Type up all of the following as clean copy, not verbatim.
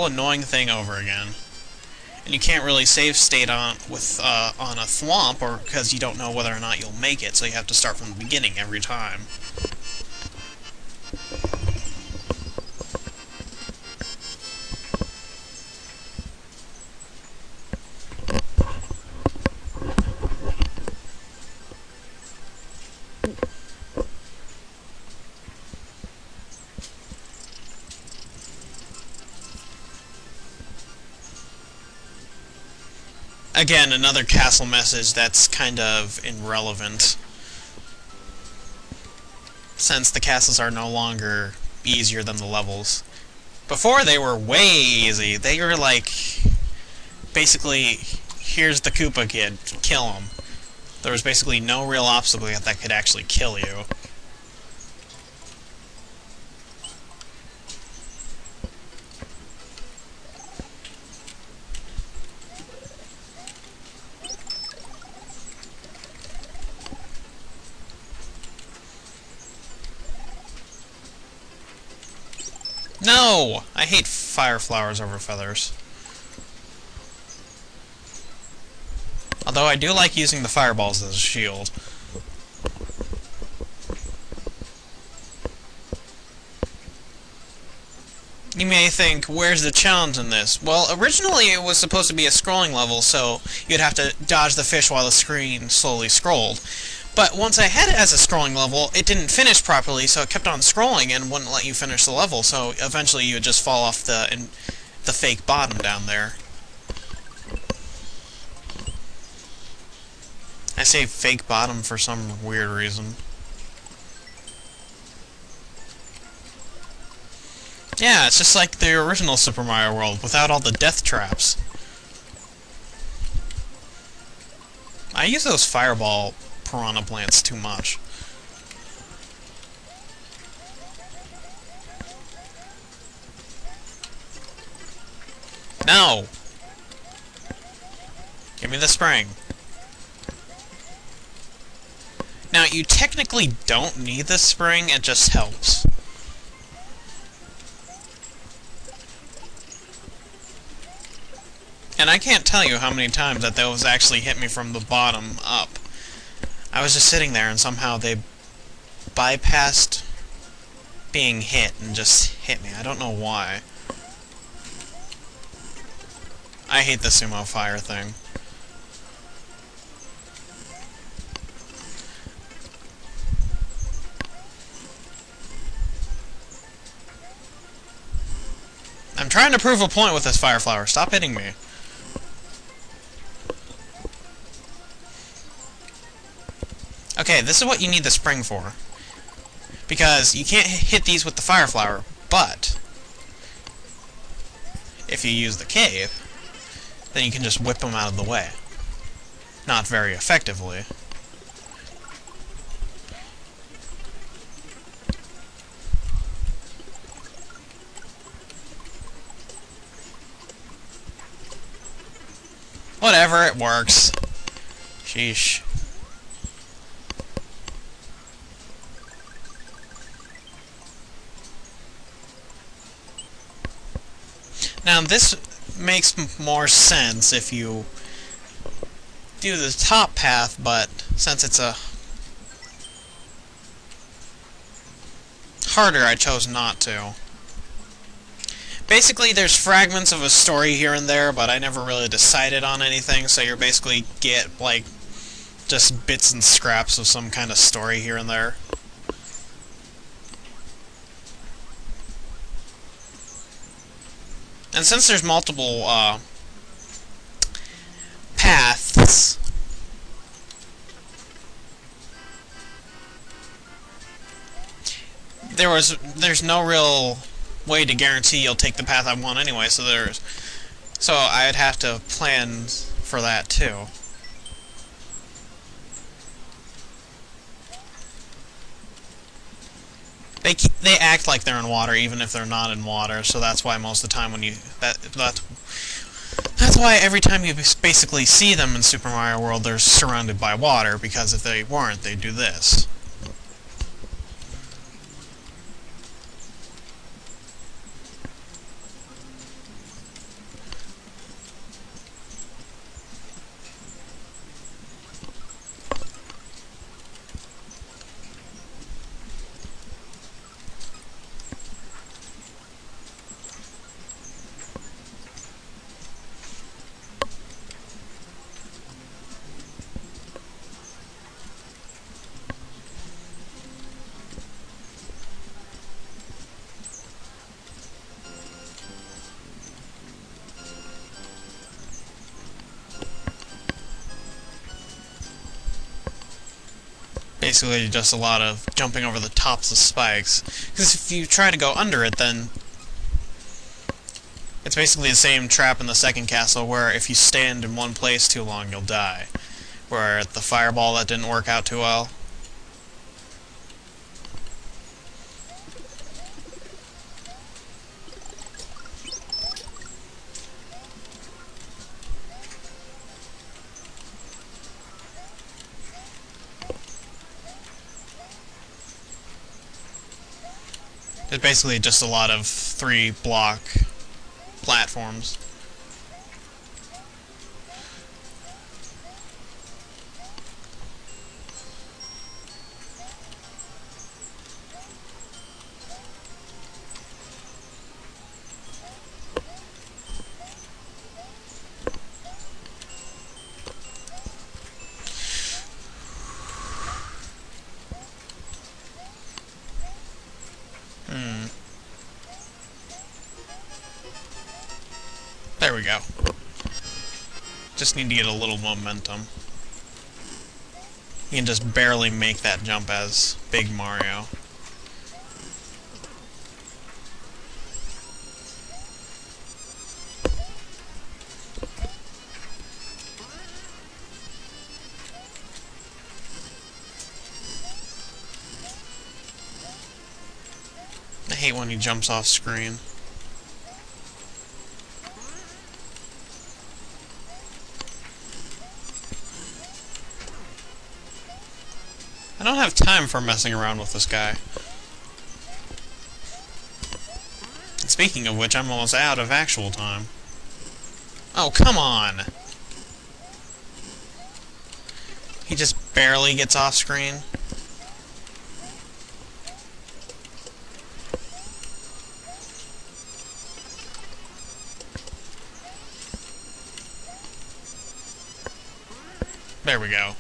annoying thing over again. And you can't really save state on a thwomp, or because you don't know whether or not you'll make it, so you have to start from the beginning every time. Again, another castle message that's kind of irrelevant, since the castles are no longer easier than the levels. Before, they were way easy. They were like, basically, here's the Koopa kid, kill him. There was basically no real obstacle that could actually kill you. No! I hate fire flowers over feathers. Although I do like using the fireballs as a shield. You may think, where's the challenge in this? Well, originally it was supposed to be a scrolling level, so you'd have to dodge the fish while the screen slowly scrolled. But once I had it as a scrolling level, it didn't finish properly, so it kept on scrolling and wouldn't let you finish the level, so eventually you would just fall off the fake bottom down there. I say fake bottom for some weird reason. Yeah, it's just like the original Super Mario World, without all the death traps. I use those fireball piranha plants too much. No! Give me the spring. Now, you technically don't need the spring, it just helps. And I can't tell you how many times that those actually hit me from the bottom up. I was just sitting there and somehow they bypassed being hit and just hit me. I don't know why. I hate the sumo fire thing. I'm trying to prove a point with this fire flower. Stop hitting me. Okay, this is what you need the spring for. Because you can't hit these with the fire flower, but if you use the cave, then you can just whip them out of the way. Not very effectively. Whatever, it works. Sheesh. Now, this makes more sense if you do the top path, but since it's a harder, I chose not to. Basically, there's fragments of a story here and there, but I never really decided on anything, so you basically get, like, just bits and scraps of some kind of story here and there. And since there's multiple, paths, there's no real way to guarantee you'll take the path I want anyway, so I'd have to plan for that too. They act like they're in water even if they're not in water, so that's why most of the time when you that's why every time you basically see them in Super Mario World, they're surrounded by water, because if they weren't, they'd do this. basically just a lot of jumping over the tops of spikes. Because if you try to go under it, then it's basically the same trap in the second castle, where if you stand in one place too long, you'll die. Where at the fireball, that didn't work out too well. It's basically just a lot of 3-block platforms. There we go. Just need to get a little momentum. You can just barely make that jump as Big Mario. I hate when he jumps off screen. I don't have time for messing around with this guy. And speaking of which, I'm almost out of actual time. Oh, come on! He just barely gets off screen. There we go.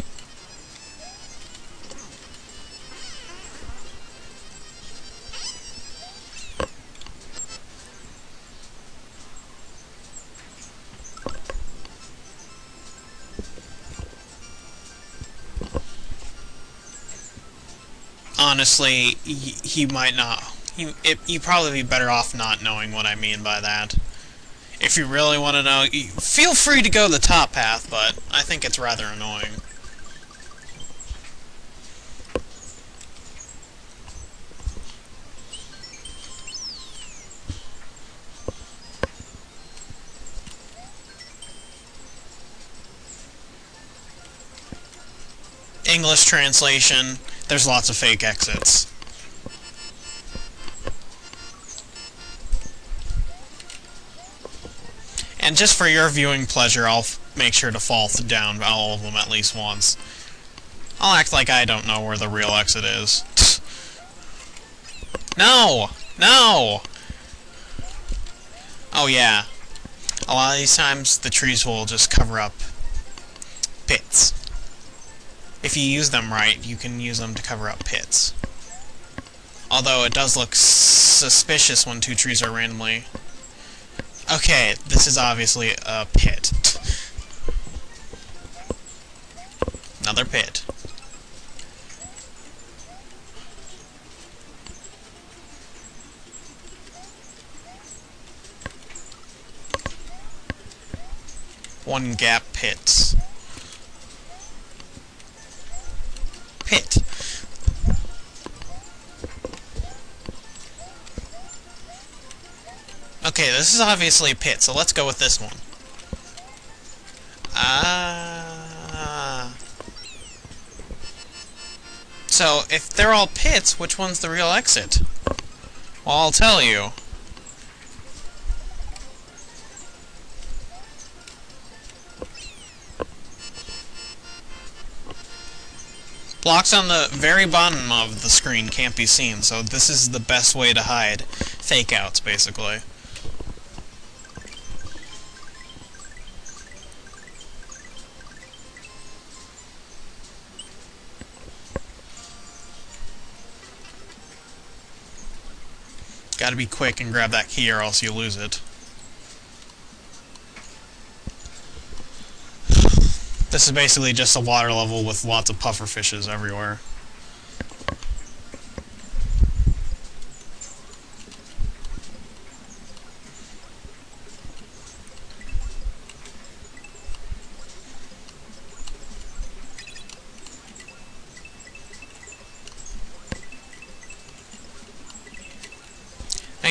Honestly, he might not. You'd probably be better off not knowing what I mean by that. If you really want to know, feel free to go the top path, but I think it's rather annoying. English translation, there's lots of fake exits. And just for your viewing pleasure, I'll make sure to fall down all of them at least once. I'll act like I don't know where the real exit is. No! No! Oh yeah. A lot of these times, the trees will just cover up pits. If you use them right, you can use them to cover up pits. Although it does look suspicious when two trees are randomly... Okay, this is obviously a pit. Another pit. One gap pits. Pit. Okay, this is obviously a pit, so let's go with this one. So, if they're all pits, which one's the real exit? Well, I'll tell you. Blocks on the very bottom of the screen can't be seen, so this is the best way to hide fake outs, basically. Gotta be quick and grab that key or else you lose it. This is basically just a water level with lots of puffer fishes everywhere.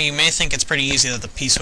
you may think it's pretty easy that the P-switch